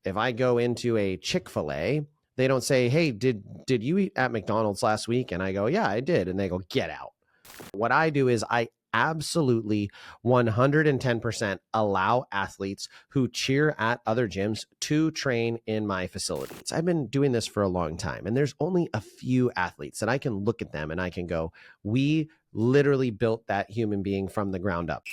If I go into a Chick-fil-A, they don't say, hey, did you eat at McDonald's last week? And I go, yeah, I did. And they go, get out. What I do is I absolutely 110% allow athletes who cheer at other gyms to train in my facilities. I've been doing this for a long time, and there's only a few athletes that I can look at them and I can go, we literally built that human being from the ground up.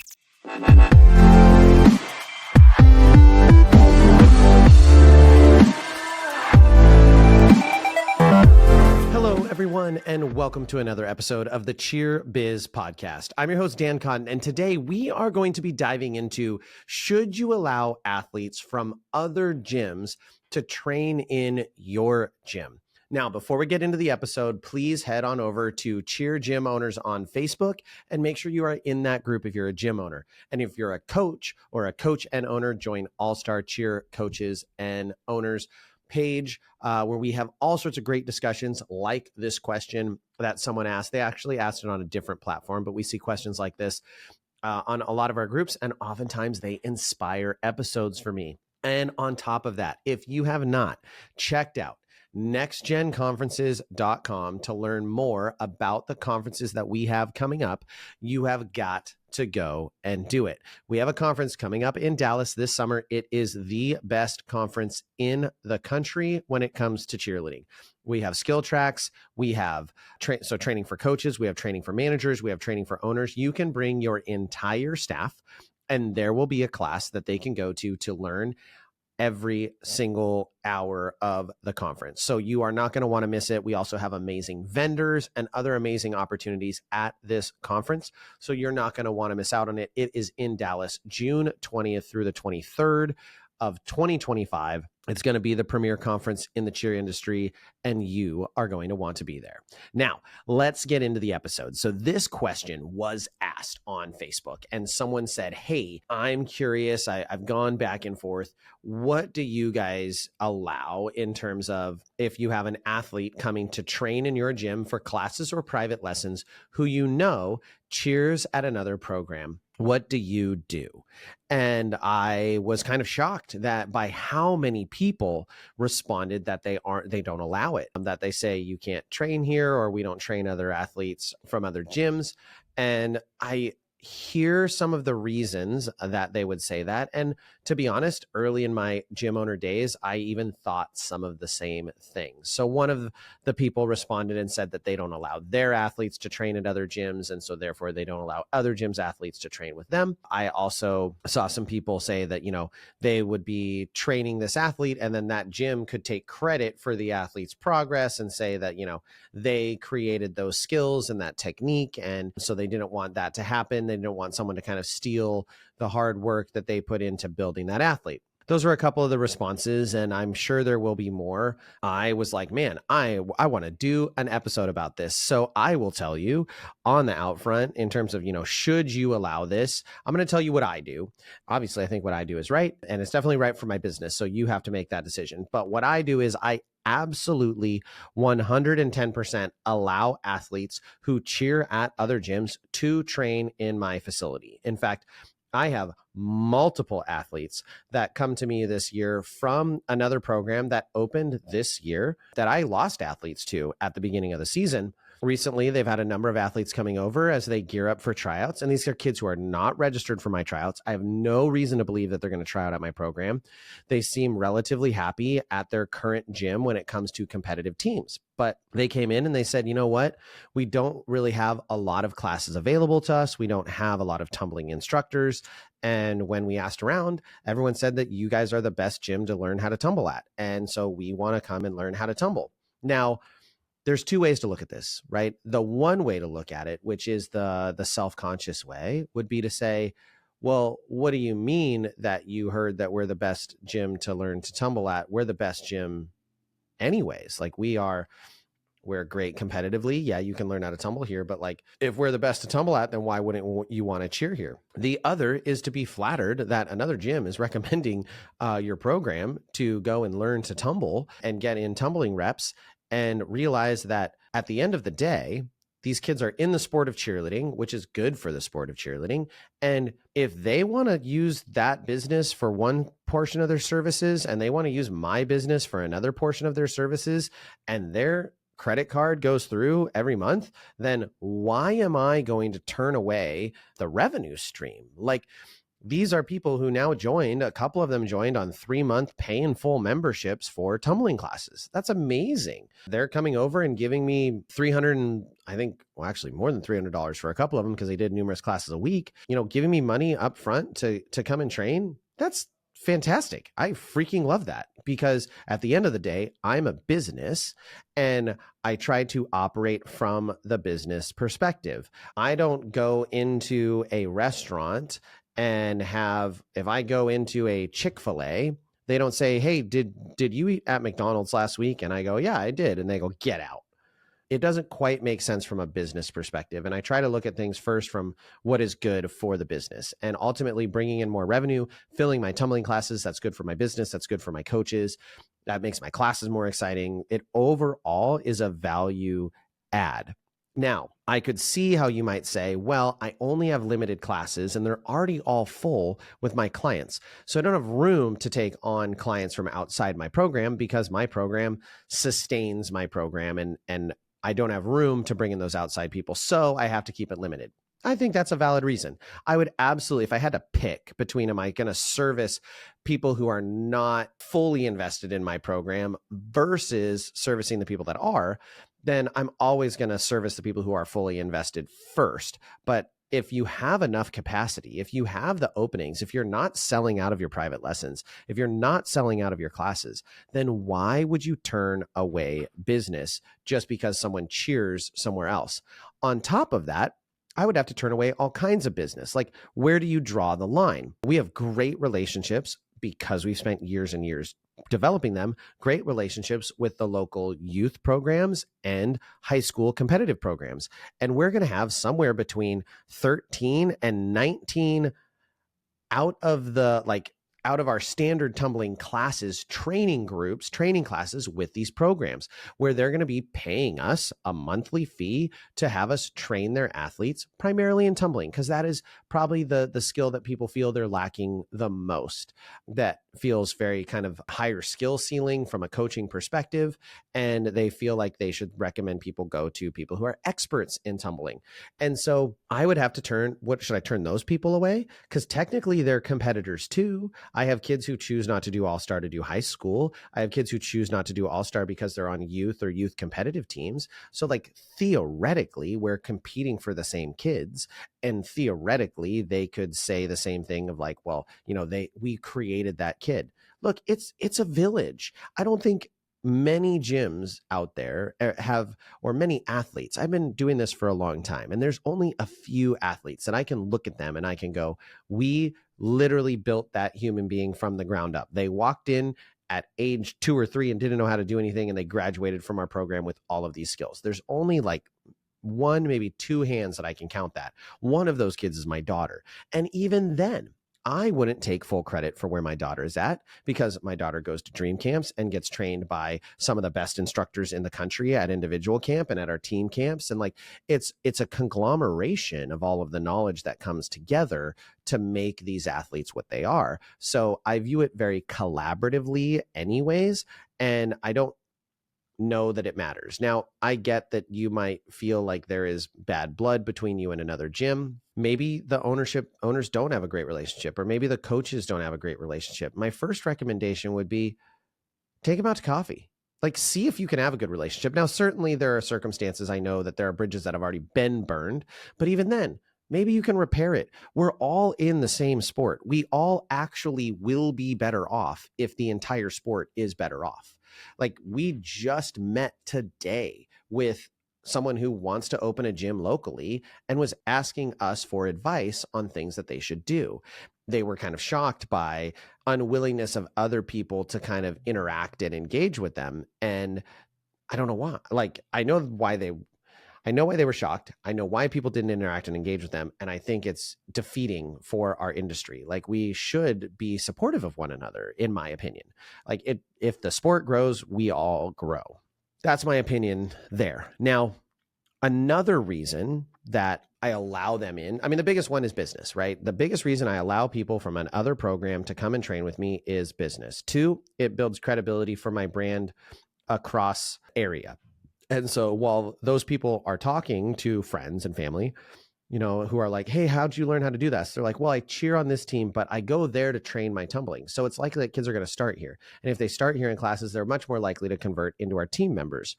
Hello, everyone, and welcome to another episode of the Cheer Biz Podcast. I'm your host, Dan Cotton, and today we are going to be diving into, should you allow athletes from other gyms to train in your gym? Now, before we get into the episode, please head on over to Cheer Gym Owners on Facebook and make sure you are in that group if you're a gym owner. And if you're a coach or a coach and owner, join All-Star Cheer Coaches and Owners page where we have all sorts of great discussions like this question that someone asked. They actually asked it on a different platform, but we see questions like this on a lot of our groups, and oftentimes they inspire episodes for me. And on top of that, if you have not checked out nextgenconferences.com to learn more about the conferences that we have coming up, you have got to go and do it. We have a conference coming up in Dallas this summer. It is the best conference in the country when it comes to cheerleading. We have skill tracks. We have training for coaches. We have training for managers. We have training for owners. You can bring your entire staff, and there will be a class that they can go to learn every single hour of the conference. So you are not going to want to miss it. We also have amazing vendors and other amazing opportunities at this conference. So you're not going to want to miss out on it. It is in Dallas, June 20th through the 23rd of 2025. It's going to be the premier conference in the cheer industry, and you are going to want to be there. Now, let's get into the episode. So this question was asked on Facebook, and someone said, hey, I'm curious. I've gone back and forth. What do you guys allow in terms of if you have an athlete coming to train in your gym for classes or private lessons who you know cheers at another program? What do you do? And I was kind of shocked that by how many people responded that they don't allow it, that they say you can't train here, or we don't train other athletes from other gyms. And I hear some of the reasons that they would say that. And to be honest, early in my gym owner days, I even thought some of the same things. So one of the people responded and said that they don't allow their athletes to train at other gyms, and so therefore they don't allow other gyms' athletes to train with them. I also saw some people say that, they would be training this athlete, and then that gym could take credit for the athlete's progress and say that, they created those skills and that technique. And so they didn't want that to happen. They didn't want someone to kind of steal the hard work that they put into building that athlete. Those were a couple of the responses, and I'm sure there will be more. I was like, man, I want to do an episode about this. So I will tell you on the out front in terms of, should you allow this? I'm going to tell you what I do. Obviously, I think what I do is right, and it's definitely right for my business. So you have to make that decision. But what I do is I absolutely 110% allow athletes who cheer at other gyms to train in my facility. In fact, I have multiple athletes that come to me this year from another program that opened this year that I lost athletes to at the beginning of the season. Recently, they've had a number of athletes coming over as they gear up for tryouts. And these are kids who are not registered for my tryouts. I have no reason to believe that they're going to try out at my program. They seem relatively happy at their current gym when it comes to competitive teams. But they came in and they said, you know what? We don't really have a lot of classes available to us. We don't have a lot of tumbling instructors. And when we asked around, everyone said that you guys are the best gym to learn how to tumble at. And so we want to come and learn how to tumble. Now, there's two ways to look at this, right? The one way to look at it, which is the self-conscious way, would be to say, well, what do you mean that you heard that we're the best gym to learn to tumble at? We're the best gym anyways. Like we're great competitively. Yeah, you can learn how to tumble here, but like if we're the best to tumble at, then why wouldn't you want to cheer here? The other is to be flattered that another gym is recommending your program to go and learn to tumble and get in tumbling reps, and realize that at the end of the day, these kids are in the sport of cheerleading, which is good for the sport of cheerleading. And if they want to use that business for one portion of their services and they want to use my business for another portion of their services, and their credit card goes through every month, then why am I going to turn away the revenue stream? Like, these are people who now joined, a couple of them joined on 3-month pay in full memberships for tumbling classes. That's amazing. They're coming over and giving me actually more than $300 for a couple of them because they did numerous classes a week, giving me money up front to come and train. That's fantastic. I freaking love that, because at the end of the day, I'm a business and I try to operate from the business perspective. I don't go into a restaurant and if I go into a Chick-fil-A, they don't say, hey, did you eat at McDonald's last week? And I go, yeah, I did. And they go, get out. It doesn't quite make sense from a business perspective. And I try to look at things first from what is good for the business, and ultimately bringing in more revenue, filling my tumbling classes. That's good for my business. That's good for my coaches. That makes my classes more exciting. It overall is a value add. Now, I could see how you might say, well, I only have limited classes and they're already all full with my clients. So I don't have room to take on clients from outside my program because my program sustains my program, and I don't have room to bring in those outside people. So I have to keep it limited. I think that's a valid reason. I would absolutely, if I had to pick between, am I going to service people who are not fully invested in my program versus servicing the people that are, then I'm always going to service the people who are fully invested first. But if you have enough capacity, if you have the openings, if you're not selling out of your private lessons, if you're not selling out of your classes, then why would you turn away business just because someone cheers somewhere else? On top of that, I would have to turn away all kinds of business. Like, where do you draw the line? We have great relationships because we've spent years and years developing them, great relationships with the local youth programs and high school competitive programs. And we're going to have somewhere between 13 and 19 out of our standard tumbling classes, training classes with these programs, where they're going to be paying us a monthly fee to have us train their athletes primarily in tumbling, because that is probably the skill that people feel they're lacking the most. That feels very kind of higher skill ceiling from a coaching perspective, and they feel like they should recommend people go to people who are experts in tumbling. And so I would have to turn those people away? Because technically they're competitors too. I have kids who choose not to do All-Star to do high school. I have kids who choose not to do All-Star because they're on youth or youth competitive teams. So like, theoretically, we're competing for the same kids. And theoretically, they could say the same thing of like, well, we created that kid. Look, it's a village. I don't think many gyms out there or many athletes. I've been doing this for a long time, and there's only a few athletes that I can look at them and I can go, we literally built that human being from the ground up. They walked in at age 2 or 3 and didn't know how to do anything, and they graduated from our program with all of these skills. There's only like one, maybe 2 hands that I can count that. One of those kids is my daughter. And even then, I wouldn't take full credit for where my daughter is at, because my daughter goes to dream camps and gets trained by some of the best instructors in the country at individual camp and at our team camps. And like, it's a conglomeration of all of the knowledge that comes together to make these athletes what they are. So I view it very collaboratively anyways. And I don't know that it matters. Now, I get that you might feel like there is bad blood between you and another gym. Maybe the owners don't have a great relationship, or maybe the coaches don't have a great relationship. My first recommendation would be take them out to coffee. Like, see if you can have a good relationship. Now, certainly there are circumstances, I know that there are bridges that have already been burned, but even then, maybe you can repair it. We're all in the same sport. We all actually will be better off if the entire sport is better off. Like, we just met today with someone who wants to open a gym locally and was asking us for advice on things that they should do. They were kind of shocked by unwillingness of other people to kind of interact and engage with them. And I don't know why. Like, I know why they were shocked. I know why people didn't interact and engage with them. And I think it's defeating for our industry. Like, we should be supportive of one another, in my opinion. Like, if the sport grows, we all grow. That's my opinion there. Now, Another reason that I allow them in, I mean, the biggest one is business, right? The biggest reason I allow people from another program to come and train with me is business. Two, it builds credibility for my brand across area. And so while those people are talking to friends and family, who are like, hey, how'd you learn how to do this? They're like, well, I cheer on this team, but I go there to train my tumbling. So it's likely that kids are going to start here. And if they start here in classes, they're much more likely to convert into our team members.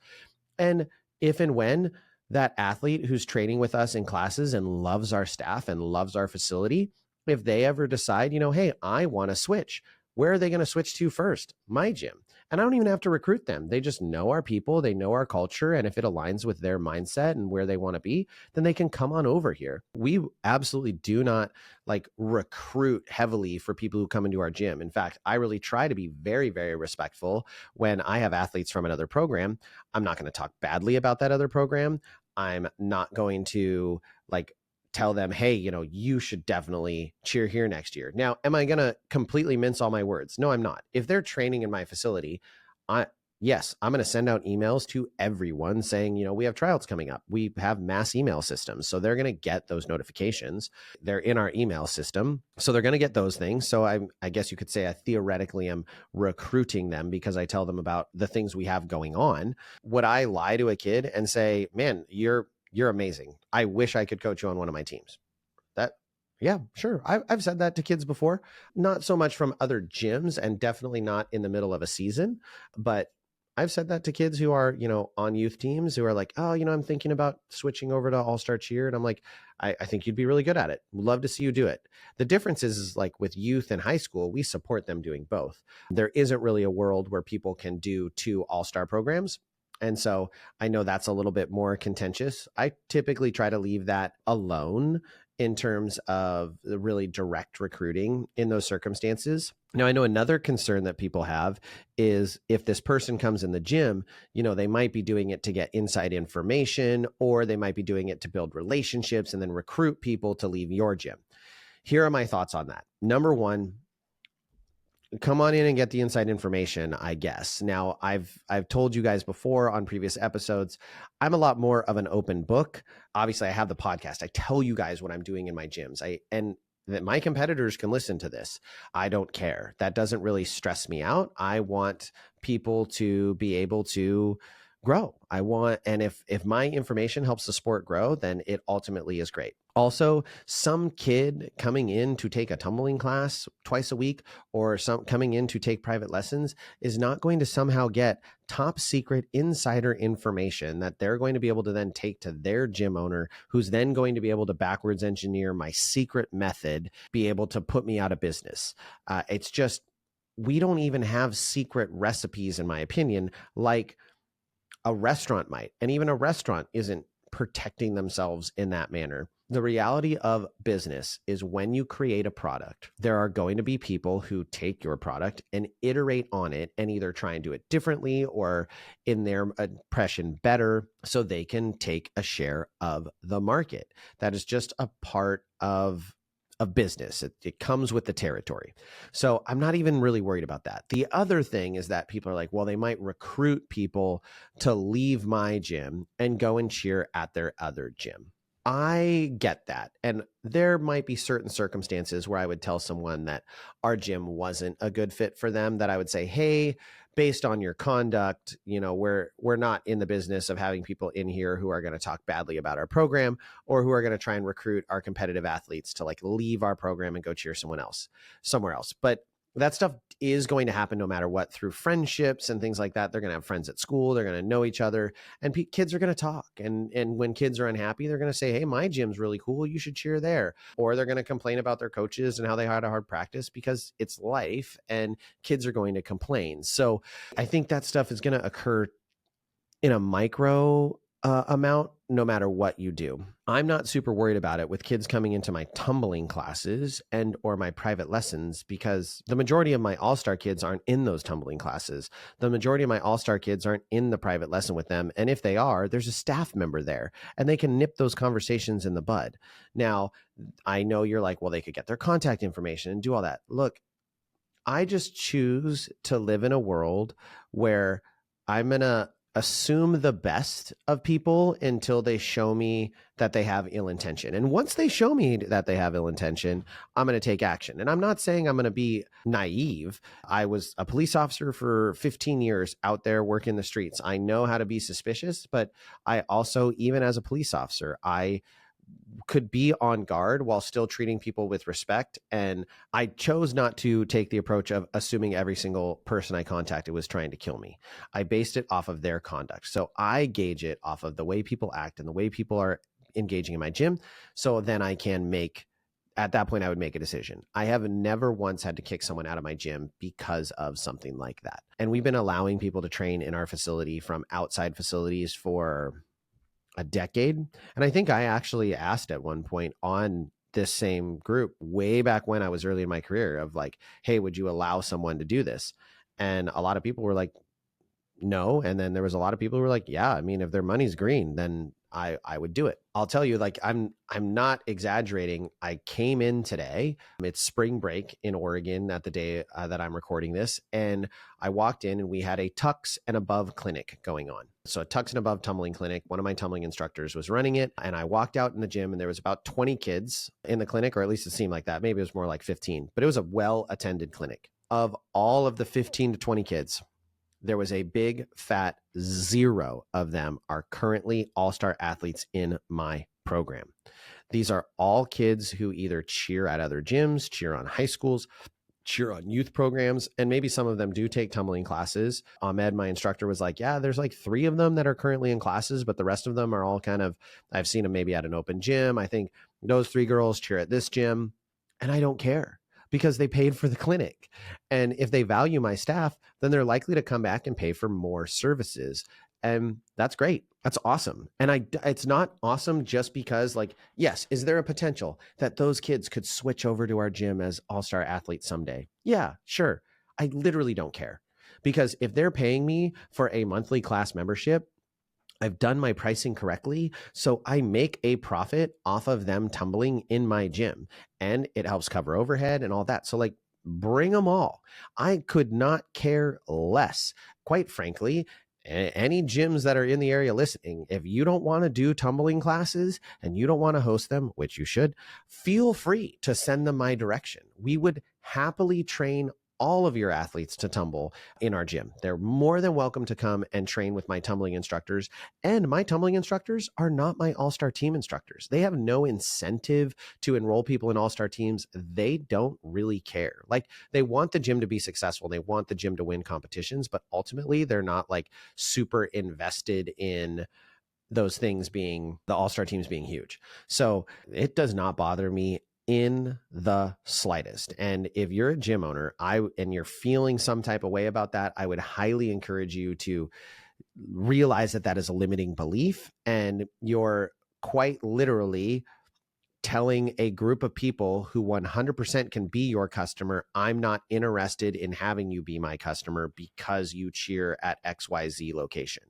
And if and when that athlete who's training with us in classes and loves our staff and loves our facility, if they ever decide, hey, I want to switch, where are they going to switch to first? My gym. And I don't even have to recruit them. They just know our people, they know our culture. And if it aligns with their mindset and where they want to be, then they can come on over here. We absolutely do not recruit heavily for people who come into our gym. In fact, I really try to be very, very respectful when I have athletes from another program. I'm not going to talk badly about that other program. I'm not going to tell them, hey, you should definitely cheer here next year. Now, am I going to completely mince all my words? No, I'm not. If they're training in my facility, yes, I'm going to send out emails to everyone saying, we have tryouts coming up. We have mass email systems. So they're going to get those notifications. They're in our email system. So they're going to get those things. So I guess you could say I theoretically am recruiting them because I tell them about the things we have going on. Would I lie to a kid and say, man, you're amazing, I wish I could coach you on one of my teams? Yeah, sure. I've said that to kids before, not so much from other gyms and definitely not in the middle of a season, but I've said that to kids who are, on youth teams who are like, oh, I'm thinking about switching over to All-Star Cheer. And I'm like, I think you'd be really good at it. Love to see you do it. The difference is like with youth and high school, we support them doing both. There isn't really a world where people can do 2 All-Star programs. And so I know that's a little bit more contentious. I typically try to leave that alone in terms of the really direct recruiting in those circumstances. Now, I know another concern that people have is if this person comes in the gym, they might be doing it to get inside information, or they might be doing it to build relationships and then recruit people to leave your gym. Here are my thoughts on that. Number one, come on in and get the inside information, I guess. Now, I've told you guys before on previous episodes, I'm a lot more of an open book. Obviously, I have the podcast. I tell you guys what I'm doing in my gyms. And that my competitors can listen to this. I don't care. That doesn't really stress me out. I want people to be able to grow. And if my information helps the sport grow, then it ultimately is great. Also, some kid coming in to take a tumbling class twice a week or some coming in to take private lessons is not going to somehow get top secret insider information that they're going to be able to then take to their gym owner, who's then going to be able to backwards engineer my secret method, be able to put me out of business. It's just, we don't even have secret recipes, in my opinion, like a restaurant might. And even a restaurant isn't protecting themselves in that manner. The reality of business is when you create a product, there are going to be people who take your product and iterate on it and either try and do it differently or in their impression better so they can take a share of the market. That is just a part of business. It comes with the territory. So I'm not even really worried about that. The other thing is that people are like, well, they might recruit people to leave my gym and go and cheer at their other gym. I get that. And there might be certain circumstances where I would tell someone that our gym wasn't a good fit for them, that I would say, hey, based on your conduct, we're not in the business of having people in here who are going to talk badly about our program or who are going to try and recruit our competitive athletes to leave our program and go cheer somewhere else. But that stuff is going to happen no matter what, through friendships and things like that. They're going to have friends at school. They're going to know each other, and kids are going to talk. And when kids are unhappy, they're going to say, hey, my gym's really cool. You should cheer there. Or they're going to complain about their coaches and how they had a hard practice, because it's life and kids are going to complain. So I think that stuff is going to occur in a micro amount, no matter what you do. I'm not super worried about it with kids coming into my tumbling classes and or my private lessons, because the majority of my all-star kids aren't in those tumbling classes. The majority of my all-star kids aren't in the private lesson with them. And if they are, there's a staff member there and they can nip those conversations in the bud. Now, I know you're like, well, they could get their contact information and do all that. Look, I just choose to live in a world where I'm going to assume the best of people until they show me that they have ill intention. And once they show me that they have ill intention, I'm going to take action. And I'm not saying I'm going to be naive. I was a police officer for 15 years out there working the streets. I know how to be suspicious, but I also, even as a police officer, I could be on guard while still treating people with respect. And I chose not to take the approach of assuming every single person I contacted was trying to kill me. I based it off of their conduct. So I gauge it off of the way people act and the way people are engaging in my gym. So then I can make, at that point, I would make a decision. I have never once had to kick someone out of my gym because of something like that. And we've been allowing people to train in our facility from outside facilities for a decade. And I think I actually asked at one point on this same group way back when I was early in my career of like, hey, would you allow someone to do this? And a lot of people were like, no. And then there was a lot of people who were like, yeah, I mean, if their money's green, then I would do it. I'll tell you, like, I'm not exaggerating. I came in today. It's spring break in Oregon at the day that I'm recording this. And I walked in and we had a Tux and Above clinic going on. So a Tux and Above tumbling clinic. One of my tumbling instructors was running it. And I walked out in the gym and there was about 20 kids in the clinic, or at least it seemed like that. Maybe it was more like 15, but it was a well-attended clinic. Of all of the 15 to 20 kids, there was a big fat 0 of them are currently all-star athletes in my program. These are all kids who either cheer at other gyms, cheer on high schools, cheer on youth programs, and maybe some of them do take tumbling classes. Ahmed, my instructor, was like, yeah, there's like 3 of them that are currently in classes, but the rest of them are all kind of, I've seen them maybe at an open gym. I think those 3 girls cheer at this gym, and I don't care because they paid for the clinic. And if they value my staff, then they're likely to come back and pay for more services. And that's great. That's awesome. And it's not awesome just because, like, yes, is there a potential that those kids could switch over to our gym as all-star athletes someday? Yeah, sure. I literally don't care, because if they're paying me for a monthly class membership, I've done my pricing correctly. So I make a profit off of them tumbling in my gym, and it helps cover overhead and all that. So, like, bring them all. I could not care less. Quite frankly, any gyms that are in the area listening, if you don't want to do tumbling classes and you don't want to host them, which you should, feel free to send them my direction. We would happily train all of your athletes to tumble in our gym. They're more than welcome to come and train with my tumbling instructors. And my tumbling instructors are not my all-star team instructors. They have no incentive to enroll people in all-star teams. They don't really care. Like, they want the gym to be successful. They want the gym to win competitions, but ultimately they're not like super invested in those things being, the all-star teams being huge. So it does not bother me in the slightest. And if you're a gym owner, and you're feeling some type of way about that, I would highly encourage you to realize that that is a limiting belief, and you're quite literally telling a group of people who 100% can be your customer, I'm not interested in having you be my customer because you cheer at XYZ location.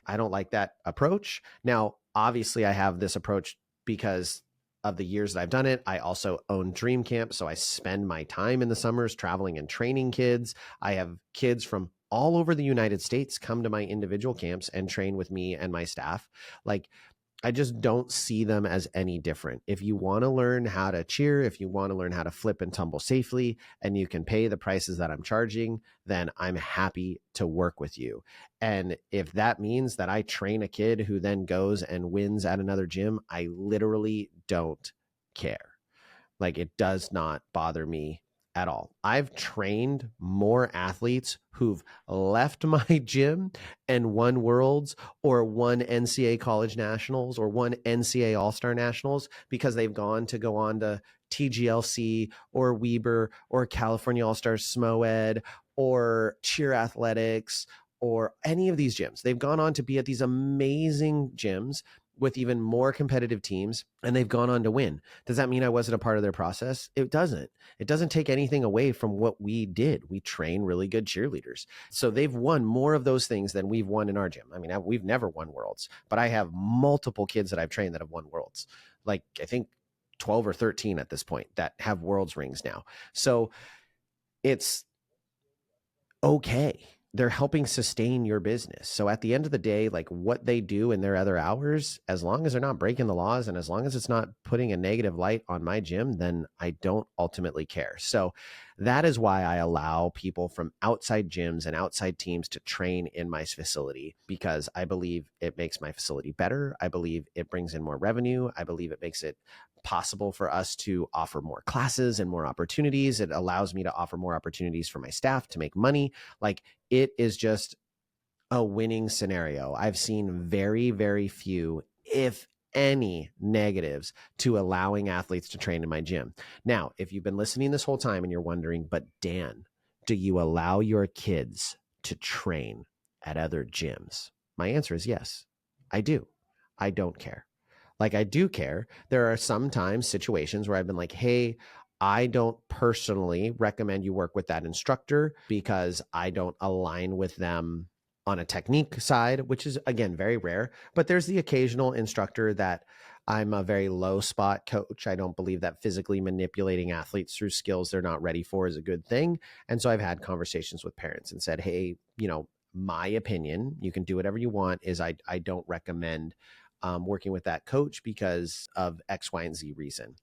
I don't like that approach. Now, obviously, I have this approach because of the years that I've done it. I also own Dream Camp, so I spend my time in the summers traveling and training kids. I have kids from all over the United States come to my individual camps and train with me and my staff. Like, I just don't see them as any different. If you want to learn how to cheer, if you want to learn how to flip and tumble safely, and you can pay the prices that I'm charging, then I'm happy to work with you. And if that means that I train a kid who then goes and wins at another gym, I literally don't care. Like, it does not bother me at all. I've trained more athletes who've left my gym and won worlds or won NCAA college nationals or won NCAA all-star nationals because they've go on to TGLC or Weber or California All-Stars SMOED or Cheer Athletics or any of these gyms. They've gone on to be at these amazing gyms with even more competitive teams, and they've gone on to win. Does that mean I wasn't a part of their process? It doesn't. It doesn't take anything away from what we did. We train really good cheerleaders. So they've won more of those things than we've won in our gym. I mean, we've never won worlds, but I have multiple kids that I've trained that have won worlds. Like, I think 12 or 13 at this point that have worlds rings now. So it's okay. they're helping sustain your business. So at the end of the day, like what they do in their other hours, as long as they're not breaking the laws and as long as it's not putting a negative light on my gym, then I don't ultimately care. So that is why I allow people from outside gyms and outside teams to train in my facility, because I believe it makes my facility better. I believe it brings in more revenue. I believe it makes it possible for us to offer more classes and more opportunities. It allows me to offer more opportunities for my staff to make money. Like, it is just a winning scenario. I've seen very, very few, if any, negatives to allowing athletes to train in my gym. Now, if you've been listening this whole time and you're wondering, but Dan, do you allow your kids to train at other gyms? My answer is yes, I do. I don't care. Like, I do care. There are sometimes situations where I've been like, hey, I don't personally recommend you work with that instructor because I don't align with them on a technique side, which is, again, very rare. But there's the occasional instructor that I'm a very low spot coach. I don't believe that physically manipulating athletes through skills they're not ready for is a good thing. And so I've had conversations with parents and said, hey, my opinion, you can do whatever you want, is I don't recommend working with that coach because of X, Y, and Z reason.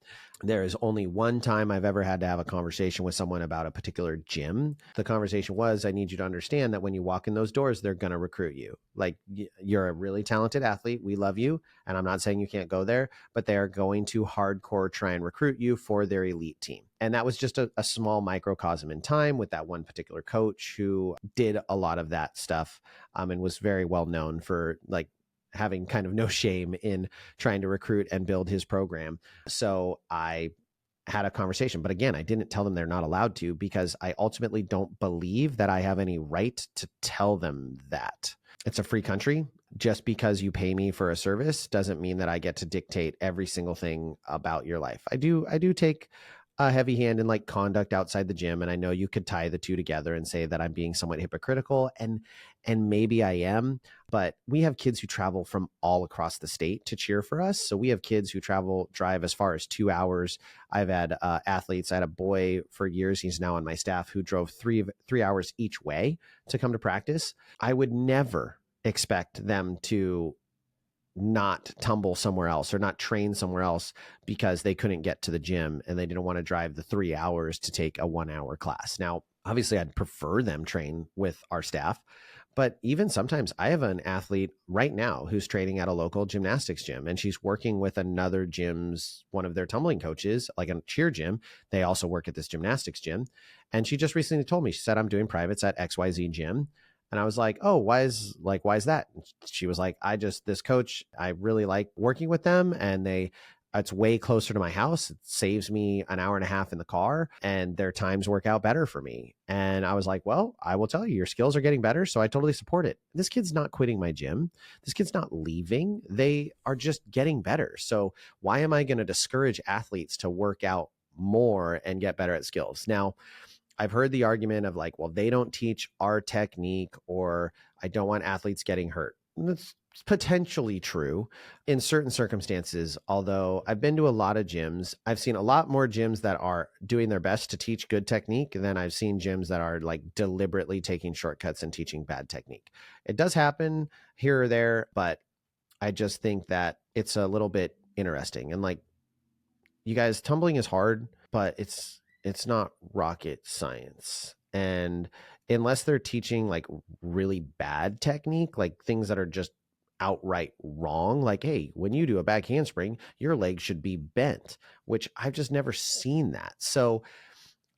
There is only one time I've ever had to have a conversation with someone about a particular gym. The conversation was, I need you to understand that when you walk in those doors, they're going to recruit you. Like, you're a really talented athlete. We love you. And I'm not saying you can't go there, but they are going to hardcore try and recruit you for their elite team. And that was just a small microcosm in time with that one particular coach who did a lot of that stuff and was very well known for like having kind of no shame in trying to recruit and build his program. So I had a conversation, but again, I didn't tell them they're not allowed to, because I ultimately don't believe that I have any right to tell them that. It's a free country. Just because you pay me for a service doesn't mean that I get to dictate every single thing about your life. I do take a heavy hand in like conduct outside the gym. And I know you could tie the two together and say that I'm being somewhat hypocritical, and maybe I am, but we have kids who travel from all across the state to cheer for us. So we have kids who drive as far as 2 hours. I've had athletes. I had a boy for years, he's now on my staff, who drove three hours each way to come to practice. I would never expect them to not tumble somewhere else or not train somewhere else because they couldn't get to the gym and they didn't want to drive the 3 hours to take a 1 hour class. Now, obviously, I'd prefer them train with our staff, but even sometimes I have an athlete right now who's training at a local gymnastics gym, and she's working with another gym's, one of their tumbling coaches, like a cheer gym. They also work at this gymnastics gym. And she just recently told me, she said, I'm doing privates at XYZ gym. And I was like, oh, why is that? And she was like, this coach, I really like working with them, and it's way closer to my house. It saves me an hour and a half in the car, and their times work out better for me. And I was like, well, I will tell you, your skills are getting better, so I totally support it. This kid's not quitting my gym. This kid's not leaving. They are just getting better. So why am I going to discourage athletes to work out more and get better at skills? Now, I've heard the argument of like, well, they don't teach our technique, or I don't want athletes getting hurt. That's potentially true in certain circumstances. Although I've been to a lot of gyms, I've seen a lot more gyms that are doing their best to teach good technique than I've seen gyms that are like deliberately taking shortcuts and teaching bad technique. It does happen here or there, but I just think that it's a little bit interesting. And like, you guys, tumbling is hard, but it's not rocket science. And unless they're teaching like really bad technique, like things that are just outright wrong, like, hey, when you do a back handspring, your leg should be bent, which I've just never seen that. So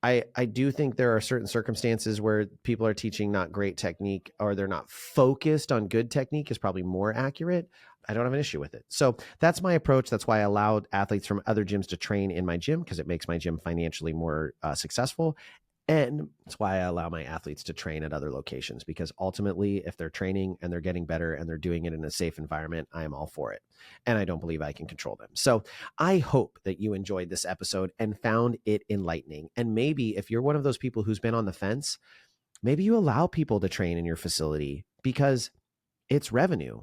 I do think there are certain circumstances where people are teaching not great technique, or they're not focused on good technique, is probably more accurate. I don't have an issue with it. So that's my approach. That's why I allowed athletes from other gyms to train in my gym, because it makes my gym financially more successful. And that's why I allow my athletes to train at other locations, because ultimately, if they're training and they're getting better and they're doing it in a safe environment, I am all for it. And I don't believe I can control them. So I hope that you enjoyed this episode and found it enlightening. And maybe if you're one of those people who's been on the fence, maybe you allow people to train in your facility, because it's revenue.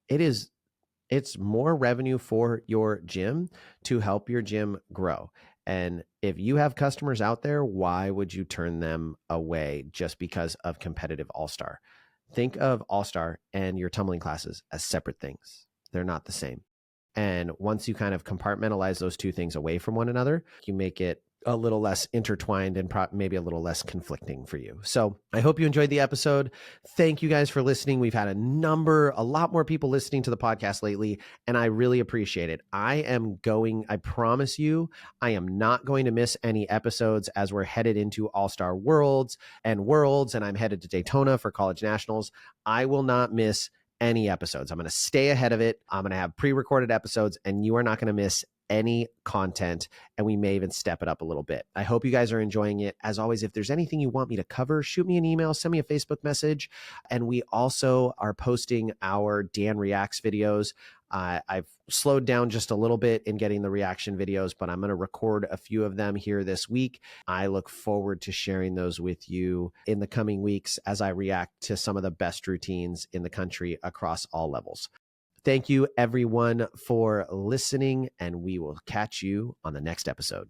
It's more revenue for your gym to help your gym grow. And if you have customers out there, why would you turn them away just because of competitive all-star? Think of all-star and your tumbling classes as separate things. They're not the same. And once you kind of compartmentalize those two things away from one another, you make it a little less intertwined and maybe a little less conflicting for you. So I hope you enjoyed the episode. Thank you guys for listening. We've had a lot more people listening to the podcast lately, and I really appreciate it. I promise you, I am not going to miss any episodes as we're headed into All-Star Worlds, and I'm headed to Daytona for College Nationals. I will not miss any episodes. I'm going to stay ahead of it. I'm going to have pre-recorded episodes, and you are not going to miss any content, and we may even step it up a little bit. I hope you guys are enjoying it. As always, if there's anything you want me to cover, shoot me an email, send me a Facebook message. And we also are posting our Dan Reacts videos. I've slowed down just a little bit in getting the reaction videos, but I'm going to record a few of them here this week. I look forward to sharing those with you in the coming weeks as I react to some of the best routines in the country across all levels. Thank you, everyone, for listening, and we will catch you on the next episode.